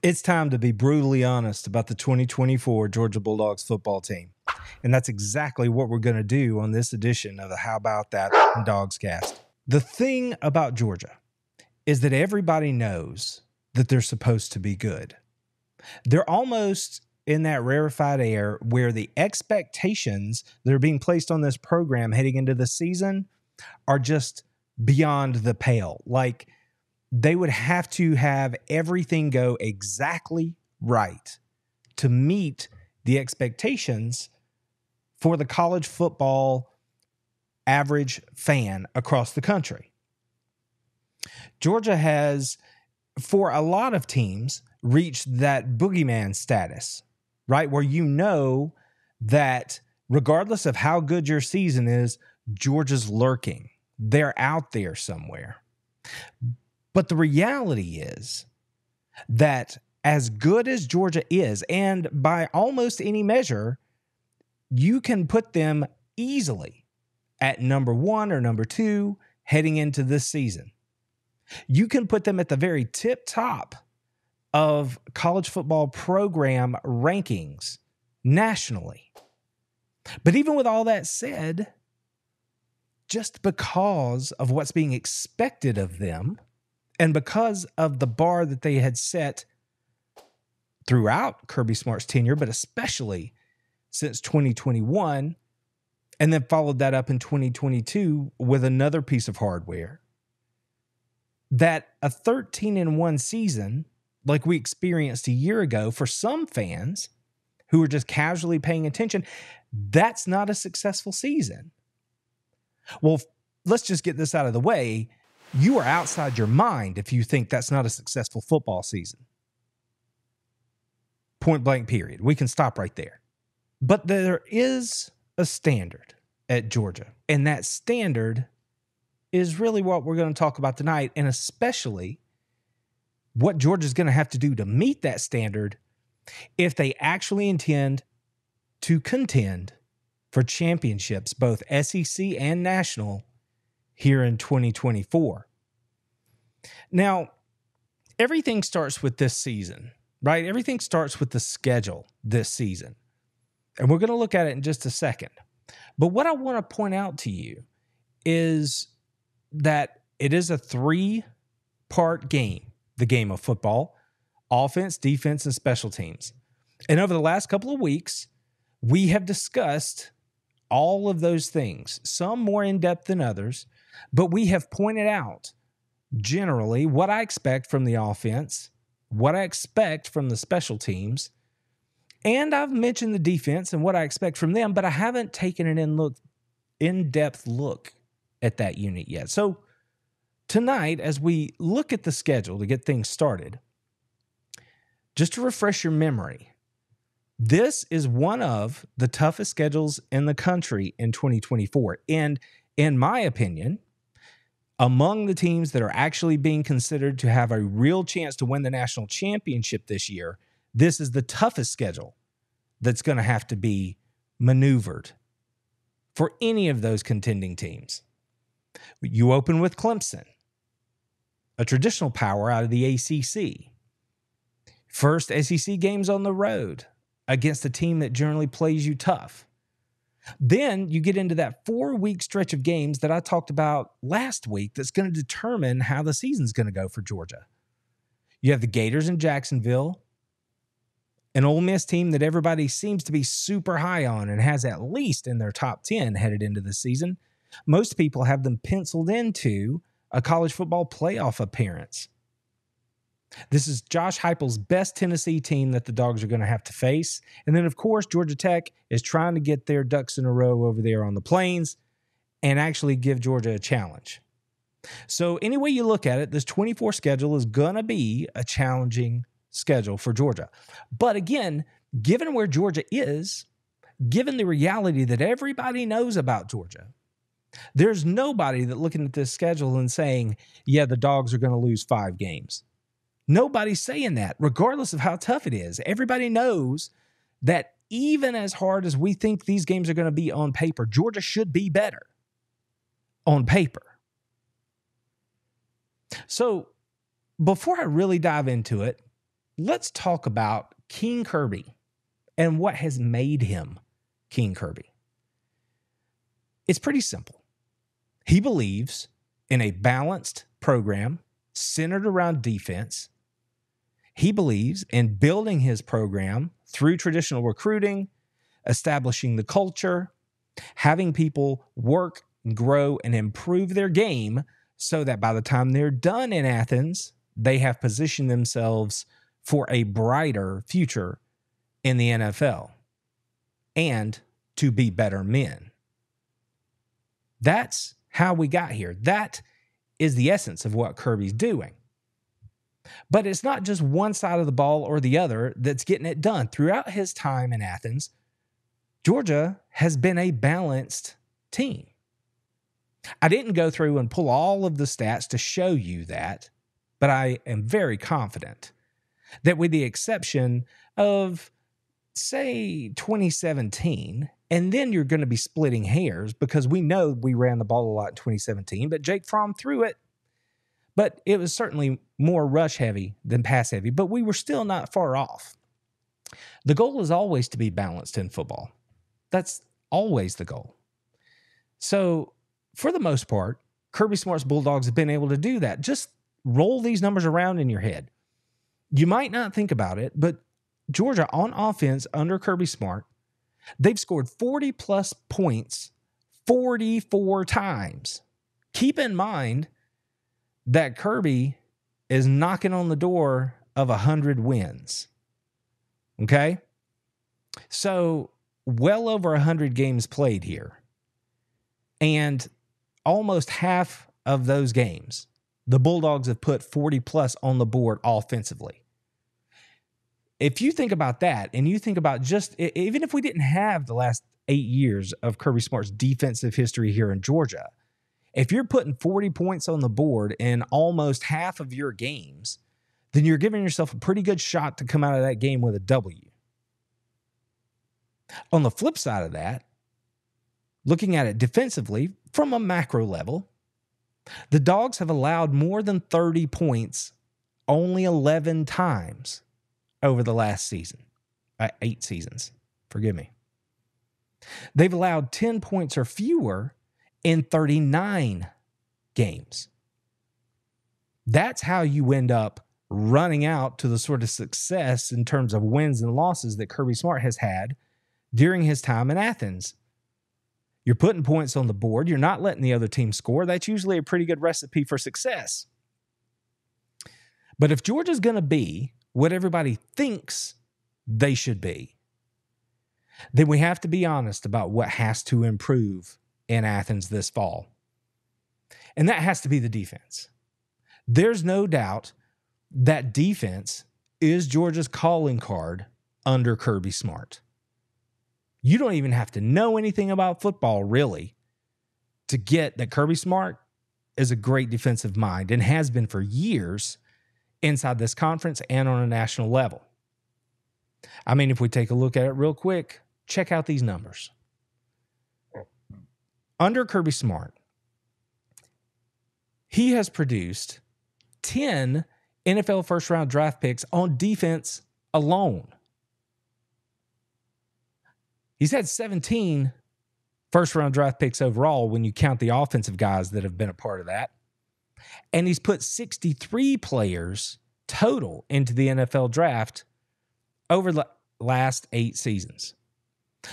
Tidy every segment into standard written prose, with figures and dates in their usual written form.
It's time to be brutally honest about the 2024 Georgia Bulldogs football team. And that's exactly what we're going to do on this edition of the How About That Dawgscast. The thing about Georgia is that everybody knows that they're supposed to be good. They're almost in that rarefied air where the expectations that are being placed on this program heading into the season are just beyond the pale. Like, they would have to have everything go exactly right to meet the expectations for the college football average fan across the country. Georgia has, for a lot of teams, reached that boogeyman status, right? Where you know that regardless of how good your season is, Georgia's lurking. They're out there somewhere. But the reality is that as good as Georgia is, and by almost any measure, you can put them easily at number 1 or number 2 heading into this season. You can put them at the very tip top of college football program rankings nationally. But even with all that said, just because of what's being expected of them, and because of the bar that they had set throughout Kirby Smart's tenure, but especially since 2021, and then followed that up in 2022 with another piece of hardware, that a 13-1 season, like we experienced a year ago, for some fans who are just casually paying attention, that's not a successful season. Well, let's just get this out of the way. You are outside your mind if you think that's not a successful football season. Point blank, period. We can stop right there. But there is a standard at Georgia, and that standard is really what we're going to talk about tonight, and especially what Georgia's going to have to do to meet that standard if they actually intend to contend for championships, both SEC and national, here in 2024. Now, everything starts with this season, right? Everything starts with the schedule this season. And we're going to look at it in just a second. But what I want to point out to you is that it is a 3-part game, the game of football: offense, defense, and special teams. And over the last couple of weeks, we have discussed all of those things, some more in depth than others, but we have pointed out generally what I expect from the offense, what I expect from the special teams, and I've mentioned the defense and what I expect from them, but I haven't taken an in-depth look at that unit yet. So tonight, as we look at the schedule to get things started, just to refresh your memory, this is one of the toughest schedules in the country in 2024. And in my opinion, among the teams that are actually being considered to have a real chance to win the national championship this year, this is the toughest schedule that's going to have to be maneuvered for any of those contending teams. You open with Clemson, a traditional power out of the ACC. First SEC games on the road against a team that generally plays you tough. Then you get into that 4-week stretch of games that I talked about last week that's going to determine how the season's going to go for Georgia. You have the Gators in Jacksonville, an Ole Miss team that everybody seems to be super high on and has at least in their top 10 headed into the season. Most people have them penciled into a college football playoff appearance. This is Josh Heupel's best Tennessee team that the Dogs are going to have to face. And then, of course, Georgia Tech is trying to get their ducks in a row over there on the Plains and actually give Georgia a challenge. So any way you look at it, this 24 schedule is going to be a challenging schedule for Georgia. But again, given where Georgia is, given the reality that everybody knows about Georgia, there's nobody that looking at this schedule and saying, yeah, the Dogs are going to lose 5 games. Nobody's saying that, regardless of how tough it is. Everybody knows that even as hard as we think these games are going to be on paper, Georgia should be better on paper. So before I really dive into it, let's talk about King Kirby and what has made him King Kirby. It's pretty simple. He believes in a balanced program centered around defense. He believes in building his program through traditional recruiting, establishing the culture, having people work, grow, and improve their game so that by the time they're done in Athens, they have positioned themselves for a brighter future in the NFL and to be better men. That's how we got here. That is the essence of what Kirby's doing. But it's not just one side of the ball or the other that's getting it done. Throughout his time in Athens, Georgia has been a balanced team. I didn't go through and pull all of the stats to show you that, but I am very confident that with the exception of, say, 2017, and then you're going to be splitting hairs because we know we ran the ball a lot in 2017, but Jake Fromm threw it, but it was certainly more rush heavy than pass heavy, but we were still not far off. The goal is always to be balanced in football. That's always the goal. So for the most part, Kirby Smart's Bulldogs have been able to do that. Just roll these numbers around in your head. You might not think about it, but Georgia on offense under Kirby Smart, they've scored 40-plus points 44 times. Keep in mind that Kirby is knocking on the door of 100 wins. Okay? So well over 100 games played here. And almost half of those games, the Bulldogs have put 40-plus on the board offensively. If you think about that, and you think about just, even if we didn't have the last 8 years of Kirby Smart's defensive history here in Georgia, if you're putting 40 points on the board in almost half of your games, then you're giving yourself a pretty good shot to come out of that game with a W. On the flip side of that, looking at it defensively from a macro level, the Dogs have allowed more than 30 points only 11 times over the last season. 8 seasons. Forgive me. They've allowed 10 points or fewer in 39 games. That's how you end up running out to the sort of success in terms of wins and losses that Kirby Smart has had during his time in Athens. You're putting points on the board. You're not letting the other team score. That's usually a pretty good recipe for success. But if Georgia's going to be what everybody thinks they should be, then we have to be honest about what has to improve in Athens this fall. And that has to be the defense. There's no doubt that defense is Georgia's calling card under Kirby Smart. You don't even have to know anything about football, really, to get that Kirby Smart is a great defensive mind and has been for years inside this conference and on a national level. I mean, if we take a look at it real quick, check out these numbers. Under Kirby Smart, he has produced 10 NFL first-round draft picks on defense alone. He's had 17 first-round draft picks overall when you count the offensive guys that have been a part of that. And he's put 63 players total into the NFL draft over the last 8 seasons.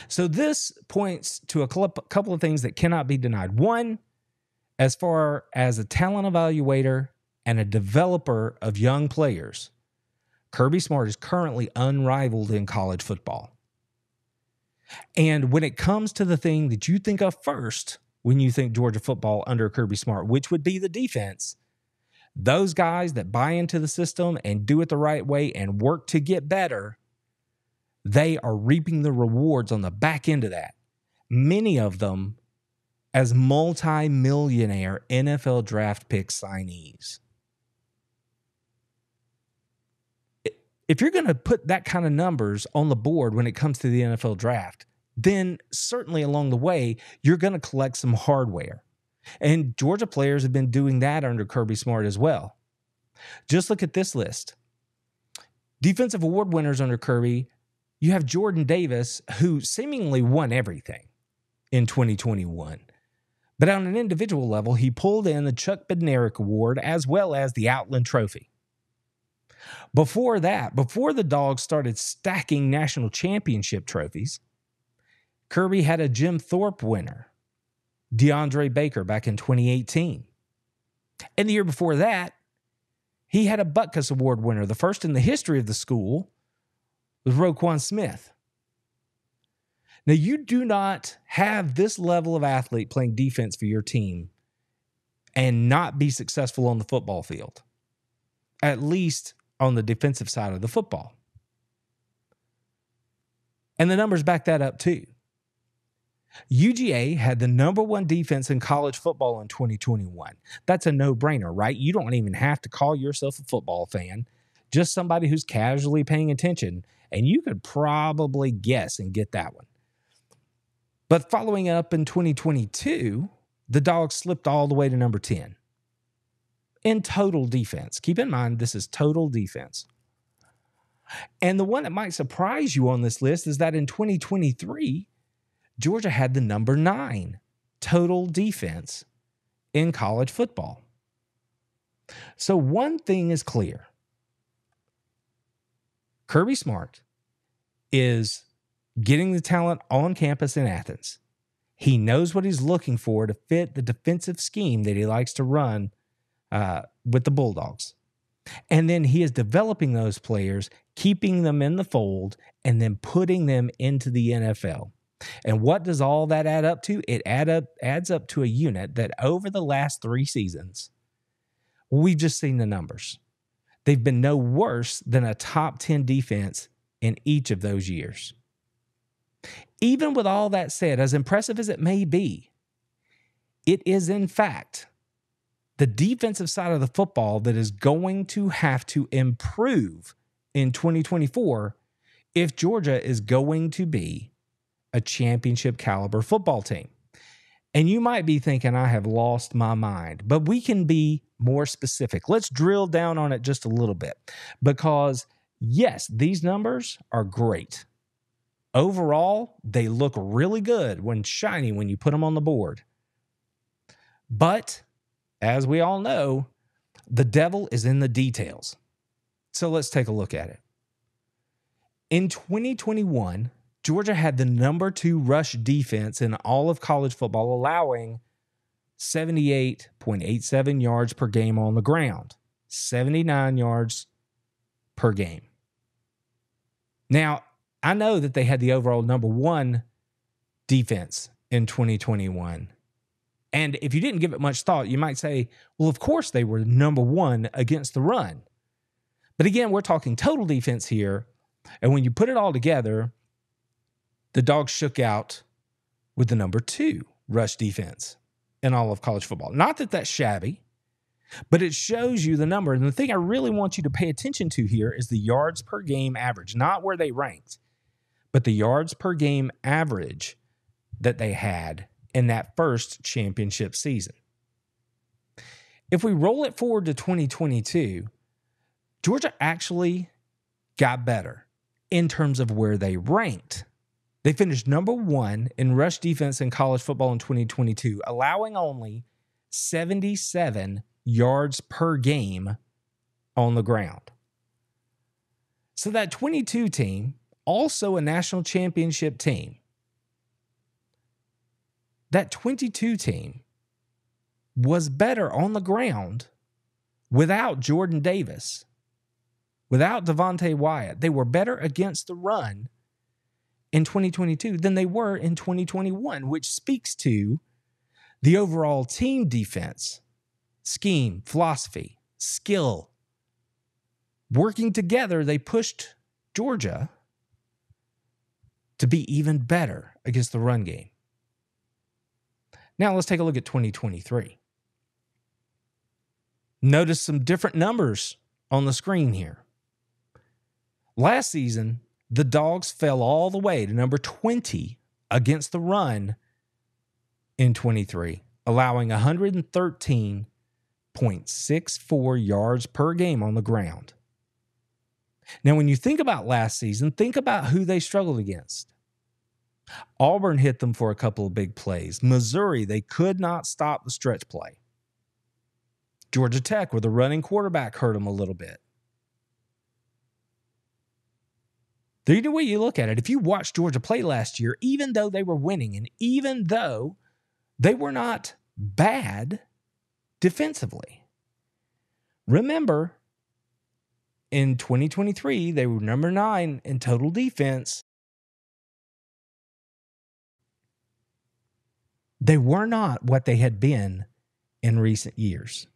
So this points to a couple of things that cannot be denied. One, as far as a talent evaluator and a developer of young players, Kirby Smart is currently unrivaled in college football. And when it comes to the thing that you think of first when you think Georgia football under Kirby Smart, which would be the defense, those guys that buy into the system and do it the right way and work to get better, they are reaping the rewards on the back end of that. Many of them as multi-millionaire NFL draft pick signees. If you're going to put that kind of numbers on the board when it comes to the NFL draft, then certainly along the way, you're going to collect some hardware. And Georgia players have been doing that under Kirby Smart as well. Just look at this list. Defensive award winners under Kirby, you have Jordan Davis, who seemingly won everything in 2021. But on an individual level, he pulled in the Chuck Bednarik Award as well as the Outland Trophy. Before that, before the Dogs started stacking national championship trophies, Kirby had a Jim Thorpe winner, DeAndre Baker, back in 2018. And the year before that, he had a Butkus Award winner, the first in the history of the school, was Roquan Smith. Now, you do not have this level of athlete playing defense for your team and not be successful on the football field, at least on the defensive side of the football. And the numbers back that up too. UGA had the number one defense in college football in 2021. That's a no-brainer, right? You don't even have to call yourself a football fan, just somebody who's casually paying attention, and you could probably guess and get that one. But following up in 2022, the Dogs slipped all the way to number 10 in total defense. Keep in mind, this is total defense. And the one that might surprise you on this list is that in 2023, Georgia had the number 9 total defense in college football. So one thing is clear. Kirby Smart is getting the talent on campus in Athens. He knows what he's looking for to fit the defensive scheme that he likes to run with the Bulldogs. And then he is developing those players, keeping them in the fold, and then putting them into the NFL. And what does all that add up to? It adds up to a unit that over the last 3 seasons, we've just seen the numbers. They've been no worse than a top 10 defense in each of those years. Even with all that said, as impressive as it may be, it is in fact the defensive side of the football that is going to have to improve in 2024 if Georgia is going to be a championship caliber football team. And you might be thinking, I have lost my mind, but we can be more specific. Let's drill down on it just a little bit, because yes, these numbers are great. Overall, they look really good when shiny when you put them on the board. But as we all know, the devil is in the details. So let's take a look at it. In 2021, Georgia had the number 2 rush defense in all of college football, allowing 78.87 yards per game on the ground, 79 yards per game. Now, I know that they had the overall number 1 defense in 2021. And if you didn't give it much thought, you might say, well, of course they were number 1 against the run. But again, we're talking total defense here. And when you put it all together, the Dogs shook out with the number 2 rush defense in all of college football. Not that that's shabby, but it shows you the number. And the thing I really want you to pay attention to here is the yards per game average, not where they ranked, but the yards per game average that they had in that first championship season. If we roll it forward to 2022, Georgia actually got better in terms of where they ranked. They finished number 1 in rush defense in college football in 2022, allowing only 77 yards per game on the ground. So that 22 team, also a national championship team, that 22 team was better on the ground without Jordan Davis, without Devontae Wyatt. They were better against the run in 2022 than they were in 2021, which speaks to the overall team defense, scheme, philosophy, skill. Working together, they pushed Georgia to be even better against the run game. Now let's take a look at 2023. Notice some different numbers on the screen here. Last season, the Dogs fell all the way to number 20 against the run in 23, allowing 113.64 yards per game on the ground. Now, when you think about last season, think about who they struggled against. Auburn hit them for a couple of big plays. Missouri, they could not stop the stretch play. Georgia Tech, where the running quarterback hurt them a little bit. Either way you look at it, if you watched Georgia play last year, even though they were winning and even though they were not bad defensively, remember, in 2023, they were number 9 in total defense. They were not what they had been in recent years.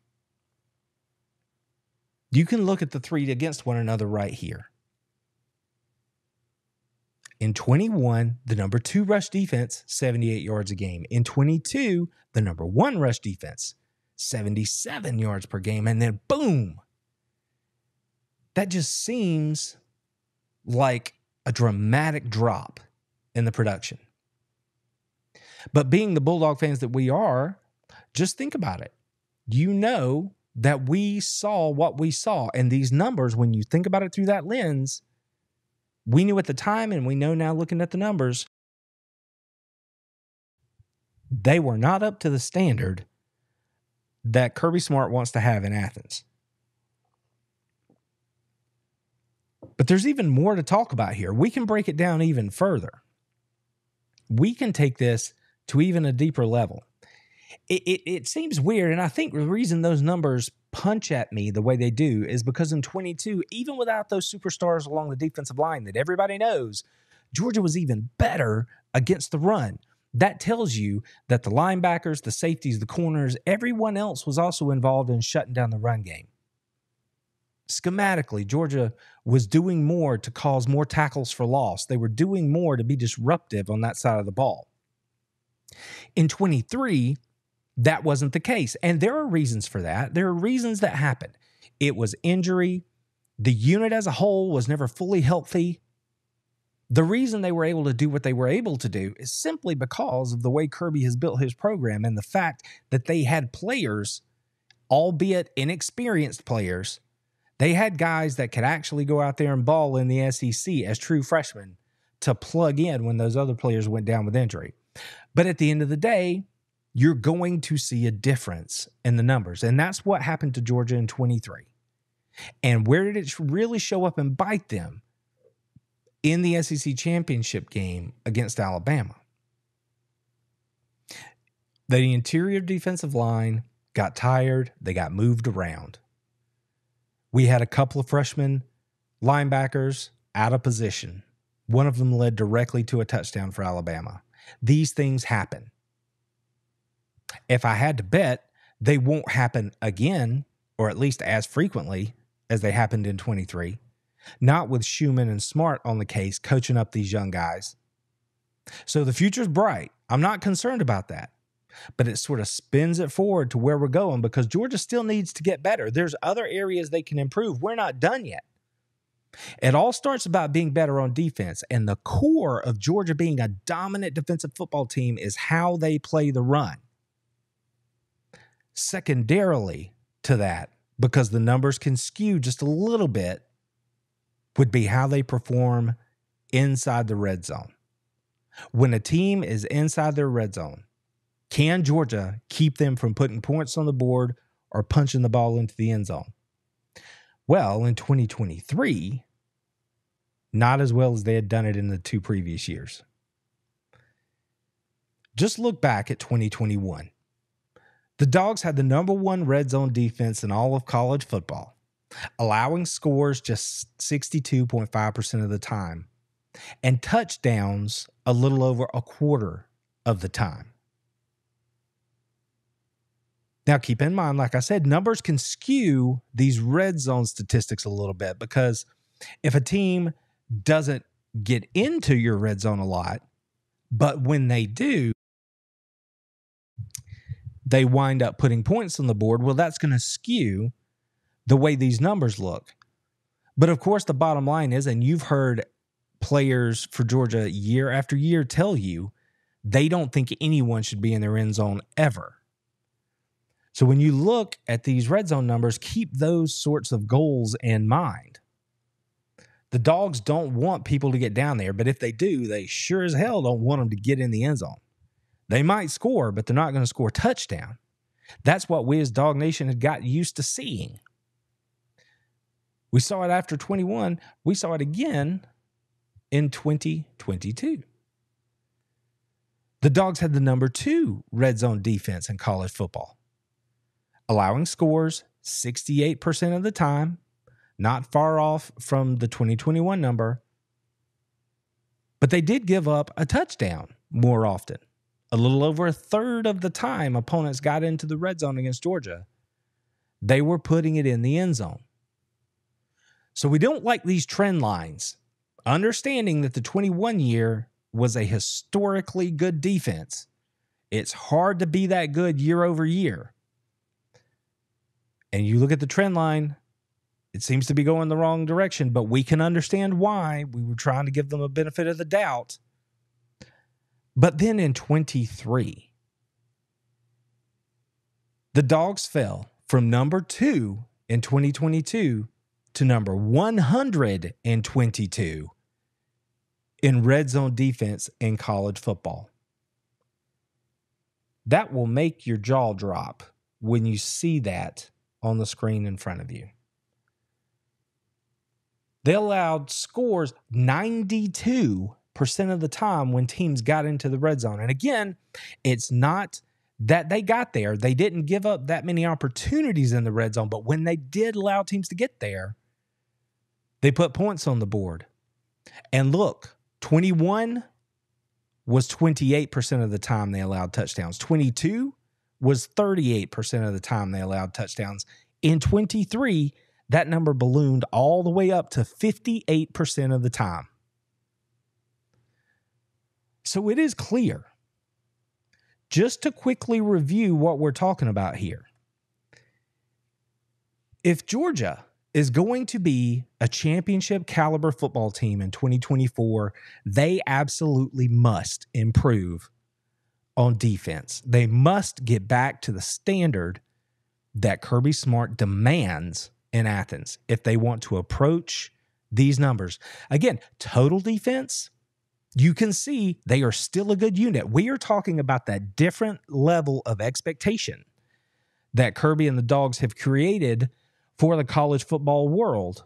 You can look at the three against one another right here. In 21, the number 2 rush defense, 78 yards a game. In 22, the number 1 rush defense, 77 yards per game. And then boom. That just seems like a dramatic drop in the production. But being the Bulldog fans that we are, just think about it. You know that we saw what we saw. And these numbers, when you think about it through that lens, we knew at the time, and we know now looking at the numbers, they were not up to the standard that Kirby Smart wants to have in Athens. But there's even more to talk about here. We can break it down even further. We can take this to even a deeper level. It seems weird, and I think the reason those numbers punch at me the way they do is because in 22, even without those superstars along the defensive line that everybody knows, Georgia was even better against the run. That tells you that the linebackers, the safeties, the corners, everyone else was also involved in shutting down the run game. Schematically, Georgia was doing more to cause more tackles for loss. They were doing more to be disruptive on that side of the ball. In 23, that wasn't the case. And there are reasons for that. There are reasons that happened. It was injury. The unit as a whole was never fully healthy. The reason they were able to do what they were able to do is simply because of the way Kirby has built his program and the fact that they had players, albeit inexperienced players. They had guys that could actually go out there and ball in the SEC as true freshmen to plug in when those other players went down with injury. But at the end of the day, you're going to see a difference in the numbers. And that's what happened to Georgia in 23. And where did it really show up and bite them? In the SEC championship game against Alabama. The interior defensive line got tired. They got moved around. We had a couple of freshman linebackers out of position. One of them led directly to a touchdown for Alabama. These things happen. If I had to bet, they won't happen again, or at least as frequently as they happened in 23. Not with Schumann and Smart on the case, coaching up these young guys. So the future's bright. I'm not concerned about that. But it sort of spins it forward to where we're going because Georgia still needs to get better. There's other areas they can improve. We're not done yet. It all starts about being better on defense. And the core of Georgia being a dominant defensive football team is how they play the run. Secondarily to that, because the numbers can skew just a little bit, would be how they perform inside the red zone. When a team is inside their red zone, can Georgia keep them from putting points on the board or punching the ball into the end zone? Well, in 2023, not as well as they had done it in the 2 previous years. Just look back at 2021. The Dogs had the number 1 red zone defense in all of college football, allowing scores just 62.5% of the time and touchdowns a little over a quarter of the time. Now, keep in mind, like I said, numbers can skew these red zone statistics a little bit because if a team doesn't get into your red zone a lot, but when they do, they wind up putting points on the board, well, that's going to skew the way these numbers look. But of course, the bottom line is, and you've heard players for Georgia year after year tell you, they don't think anyone should be in their end zone ever. So when you look at these red zone numbers, keep those sorts of goals in mind. The Dogs don't want people to get down there, but if they do, they sure as hell don't want them to get in the end zone. They might score, but they're not going to score a touchdown. That's what we as Dog Nation had got used to seeing. We saw it after 21. We saw it again in 2022. The Dogs had the number 2 red zone defense in college football, allowing scores 68% of the time, not far off from the 2021 number. But they did give up a touchdown more often. A little over a third of the time opponents got into the red zone against Georgia, they were putting it in the end zone. So we don't like these trend lines. Understanding that the 21 year was a historically good defense, it's hard to be that good year over year. And you look at the trend line, it seems to be going the wrong direction, but we can understand why. We were trying to give them a benefit of the doubt. But then in 23, the Dogs fell from number 2 in 2022 to number 122 in red zone defense in college football. That will make your jaw drop when you see that on the screen in front of you. They allowed scores 92% of the time when teams got into the red zone. And again, it's not that they got there. They didn't give up that many opportunities in the red zone, but when they did allow teams to get there, they put points on the board. And look, 21 was 28% of the time they allowed touchdowns. 22 was 38% of the time they allowed touchdowns. In 23, that number ballooned all the way up to 58% of the time. So it is clear. Just to quickly review what we're talking about here. If Georgia is going to be a championship caliber football team in 2024, they absolutely must improve on defense. They must get back to the standard that Kirby Smart demands in Athens if they want to approach these numbers. Again, total defense, you can see they are still a good unit. We are talking about that different level of expectation that Kirby and the Dogs have created for the college football world.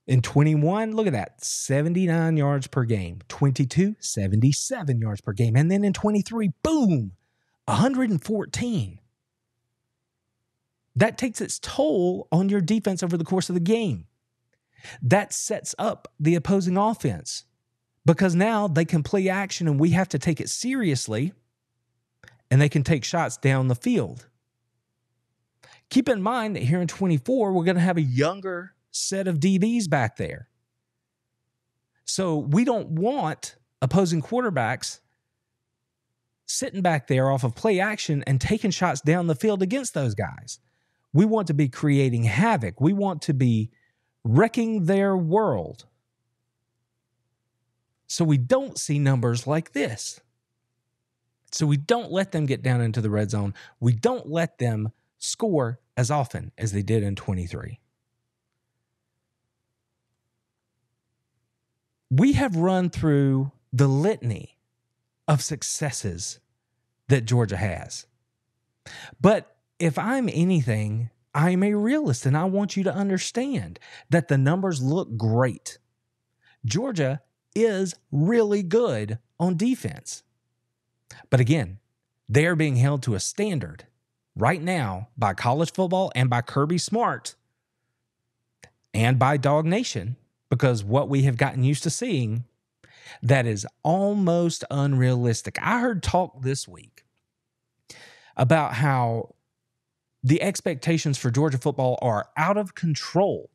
In 21, look at that, 79 yards per game. 22, 77 yards per game. And then in 23, boom, 114. That takes its toll on your defense over the course of the game. That sets up the opposing offense because now they can play action and we have to take it seriously and they can take shots down the field. Keep in mind that here in 24, we're going to have a younger set of DBs back there. So we don't want opposing quarterbacks sitting back there off of play action and taking shots down the field against those guys. We want to be creating havoc. We want to be wrecking their world. So we don't see numbers like this. So we don't let them get down into the red zone. We don't let them score as often as they did in 23. We have run through the litany of successes that Georgia has. But if I'm anything, I'm a realist, and I want you to understand that the numbers look great. Georgia is really good on defense. But again, they are being held to a standard right now by college football and by Kirby Smart and by Dog Nation, because what we have gotten used to seeing, that is almost unrealistic. I heard talk this week about how the expectations for Georgia football are out of control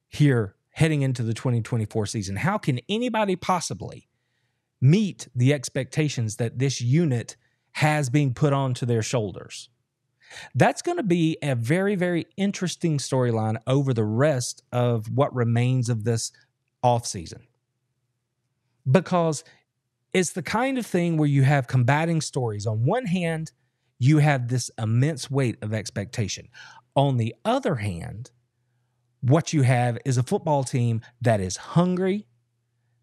here heading into the 2024 season. How can anybody possibly meet the expectations that this unit has being put onto their shoulders? That's going to be a very, very interesting storyline over the rest of what remains of this offseason. Because it's the kind of thing where you have combating stories. On one hand, you have this immense weight of expectation. On the other hand, what you have is a football team that is hungry.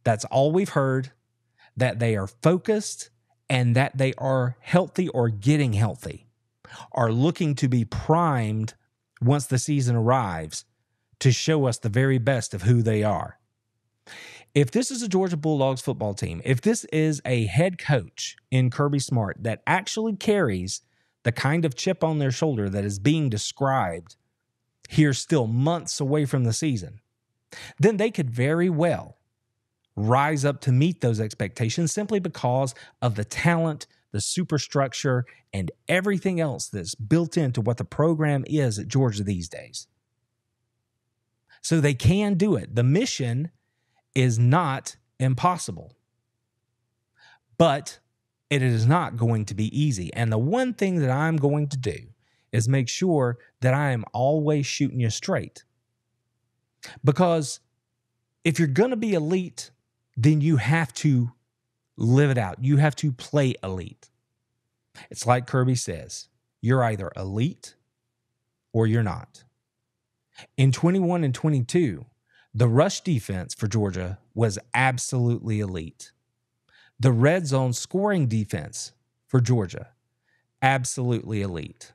That's all we've heard, that they are focused, and that they are healthy or getting healthy, are looking to be primed once the season arrives to show us the very best of who they are. If this is a Georgia Bulldogs football team, if this is a head coach in Kirby Smart that actually carries the kind of chip on their shoulder that is being described here still months away from the season, then they could very well rise up to meet those expectations simply because of the talent, the superstructure, and everything else that's built into what the program is at Georgia these days. So they can do it. The mission is not impossible, but it is not going to be easy. And the one thing that I'm going to do is make sure that I am always shooting you straight. Because if you're going to be elite, then you have to live it out. You have to play elite. It's like Kirby says, you're either elite or you're not. In 21 and 22, the rush defense for Georgia was absolutely elite. The red zone scoring defense for Georgia, absolutely elite.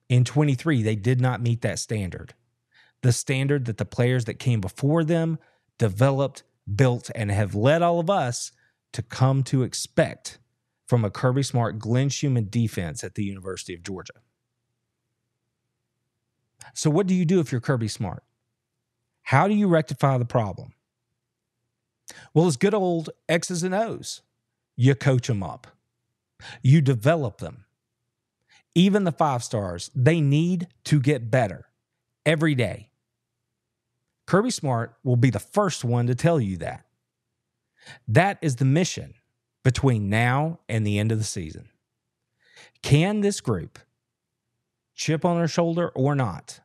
In 23, they did not meet that standard. The standard that the players that came before them developed, built, and have led all of us to come to expect from a Kirby Smart, Glenn Schumann defense at the University of Georgia. So what do you do if you're Kirby Smart? How do you rectify the problem? Well, it's good old X's and O's. You coach them up. You develop them. Even the 5 stars, they need to get better every day. Kirby Smart will be the first one to tell you that. That is the mission between now and the end of the season. Can this group, chip on their shoulder or not,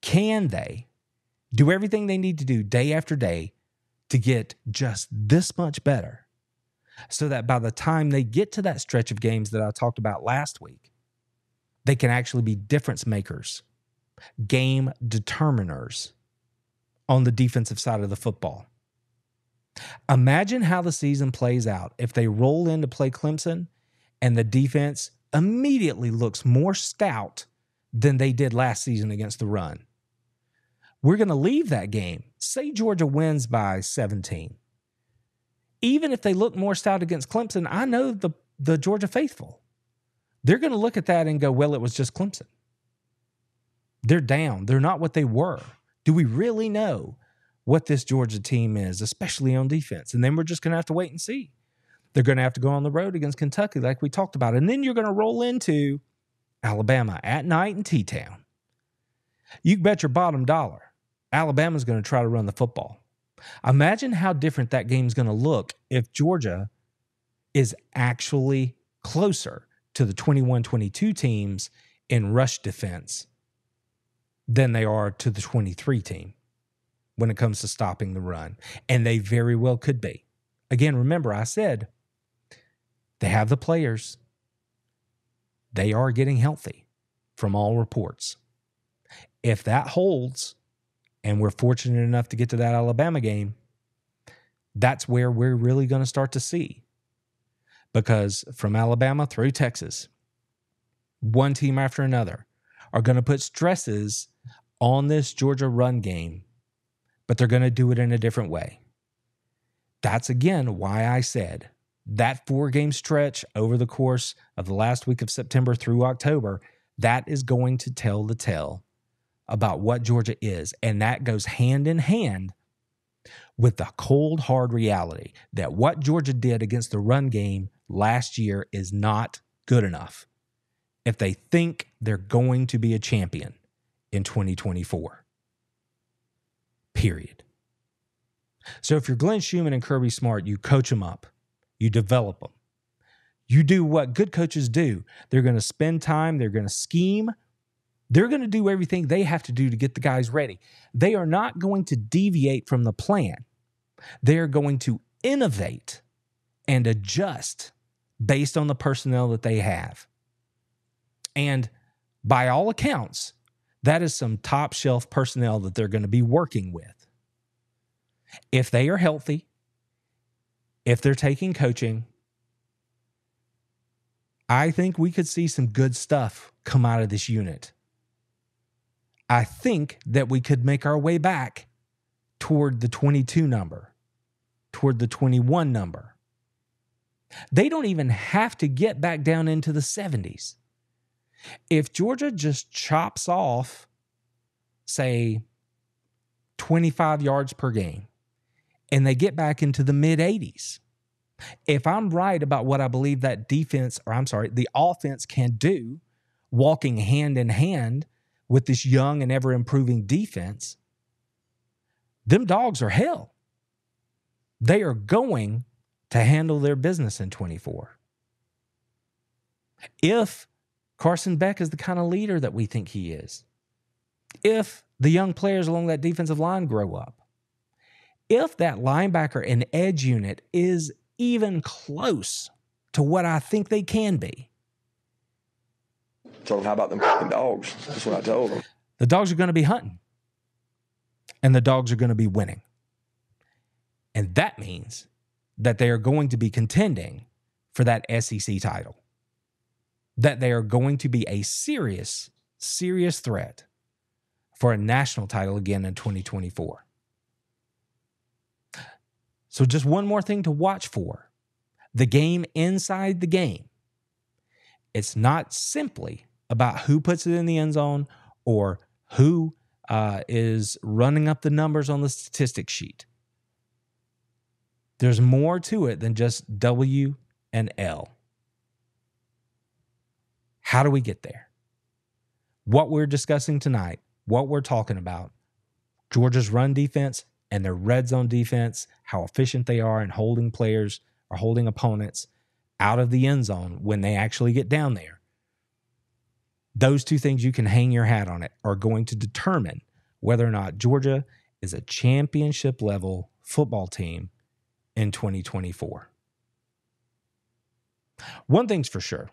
can they do everything they need to do day after day to get just this much better so that by the time they get to that stretch of games that I talked about last week, they can actually be difference makers, game determiners on the defensive side of the football. Imagine how the season plays out if they roll in to play Clemson and the defense immediately looks more stout than they did last season against the run. We're going to leave that game. Say Georgia wins by 17. Even if they look more stout against Clemson, I know the Georgia faithful. They're going to look at that and go, well, it was just Clemson. They're down. They're not what they were. Do we really know what this Georgia team is, especially on defense? And then we're just going to have to wait and see. They're going to have to go on the road against Kentucky like we talked about. And then you're going to roll into Alabama at night in T-Town. You can bet your bottom dollar Alabama's going to try to run the football. Imagine how different that game's going to look if Georgia is actually closer to the 21-22 teams in rush defense than they are to the 23 team when it comes to stopping the run. And they very well could be. Again, remember, I said they have the players. They are getting healthy from all reports. If that holds, and we're fortunate enough to get to that Alabama game, that's where we're really going to start to see. Because from Alabama through Texas, one team after another are going to put stresses on this Georgia run game, but they're going to do it in a different way. That's, again, why I said that 4-game stretch over the course of the last week of September through October, that is going to tell the tale about what Georgia is. And that goes hand in hand with the cold, hard reality that what Georgia did against the run game last year is not good enough if they think they're going to be a champion in 2024. Period. So if you're Glenn Schumann and Kirby Smart, you coach them up. You develop them. You do what good coaches do. They're going to spend time. They're going to scheme. They're going to do everything they have to do to get the guys ready. They are not going to deviate from the plan. They are going to innovate and adjust based on the personnel that they have. And by all accounts, That is some top shelf personnel that they're going to be working with. If they are healthy, if they're taking coaching, I think we could see some good stuff come out of this unit. I think that we could make our way back toward the 22 number, toward the 21 number. They don't even have to get back down into the 70s. If Georgia just chops off, say, 25 yards per game, and they get back into the mid-80s, if I'm right about what I believe that the offense can do, walking hand in hand with this young and ever-improving defense, them dogs are hell. They are going to handle their business in 24. If Carson Beck is the kind of leader that we think he is, if the young players along that defensive line grow up, if that linebacker and edge unit is even close to what I think they can be. So how about them fucking dogs? That's what I told them. The dogs are going to be hunting. And the dogs are going to be winning. And that means that they are going to be contending for that SEC title. That they are going to be a serious, serious threat for a national title again in 2024. So just one more thing to watch for. The game inside the game. It's not simply about who puts it in the end zone or who is running up the numbers on the statistics sheet. There's more to it than just W and L. How do we get there? What we're discussing tonight, what we're talking about, Georgia's run defense and their red zone defense, how efficient they are in holding players or holding opponents out of the end zone when they actually get down there. Those two things, you can hang your hat on it, are going to determine whether or not Georgia is a championship level football team in 2024. One thing's for sure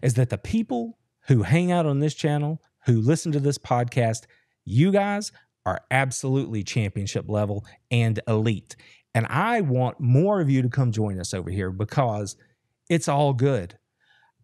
is that the people who hang out on this channel, who listen to this podcast, you guys are absolutely championship level and elite. And I want more of you to come join us over here because it's all good.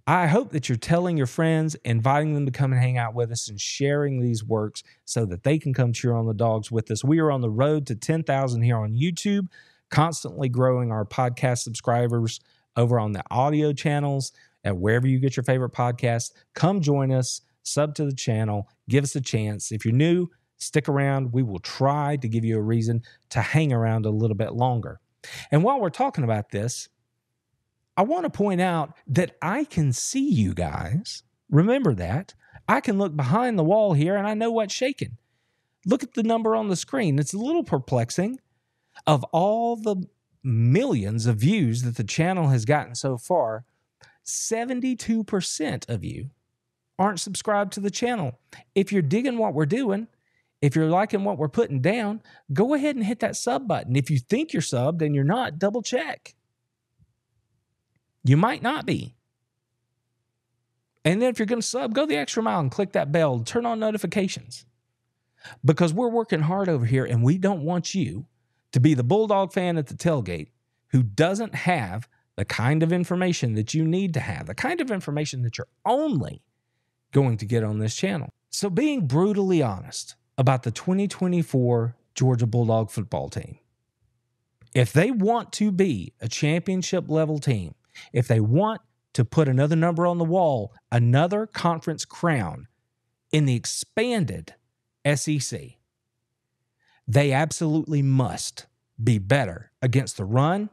I hope that you're telling your friends, inviting them to come and hang out with us and sharing these works so that they can come cheer on the dogs with us. We are on the road to 10,000 here on YouTube, constantly growing our podcast subscribers over on the audio channels and wherever you get your favorite podcasts. Come join us, sub to the channel, give us a chance. If you're new, stick around. We will try to give you a reason to hang around a little bit longer. And while we're talking about this, I want to point out that I can see you guys. Remember that. I can look behind the wall here and I know what's shaking. Look at the number on the screen. It's a little perplexing. Of all the millions of views that the channel has gotten so far, 72% of you aren't subscribed to the channel. If you're digging what we're doing, if you're liking what we're putting down, go ahead and hit that sub button. If you think you're subbed and you're not, double check. You might not be. And then if you're going to sub, go the extra mile and click that bell and turn on notifications. Because we're working hard over here and we don't want you to be the Bulldog fan at the tailgate who doesn't have the kind of information that you need to have, the kind of information that you're only going to get on this channel. So being brutally honest about the 2024 Georgia Bulldog football team, if they want to be a championship level team, if they want to put another number on the wall, another conference crown in the expanded SEC, they absolutely must be better against the run,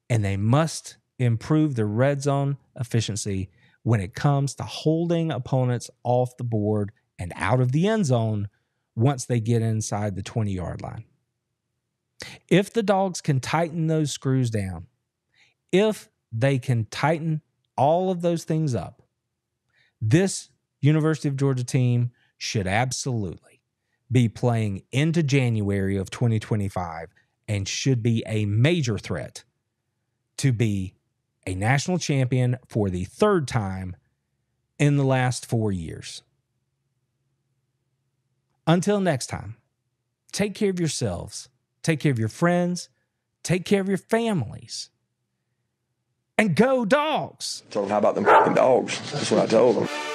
and they must improve their red zone efficiency when it comes to holding opponents off the board and out of the end zone once they get inside the 20-yard line. If the Dogs can tighten those screws down, if they can tighten all of those things up, this University of Georgia team should absolutely be playing into January of 2025 and should be a major threat to be a national champion for the third time in the last 4 years. Until next time, take care of yourselves, take care of your friends, take care of your families, and go Dogs! Told him, how about them fucking dogs? That's what I told him.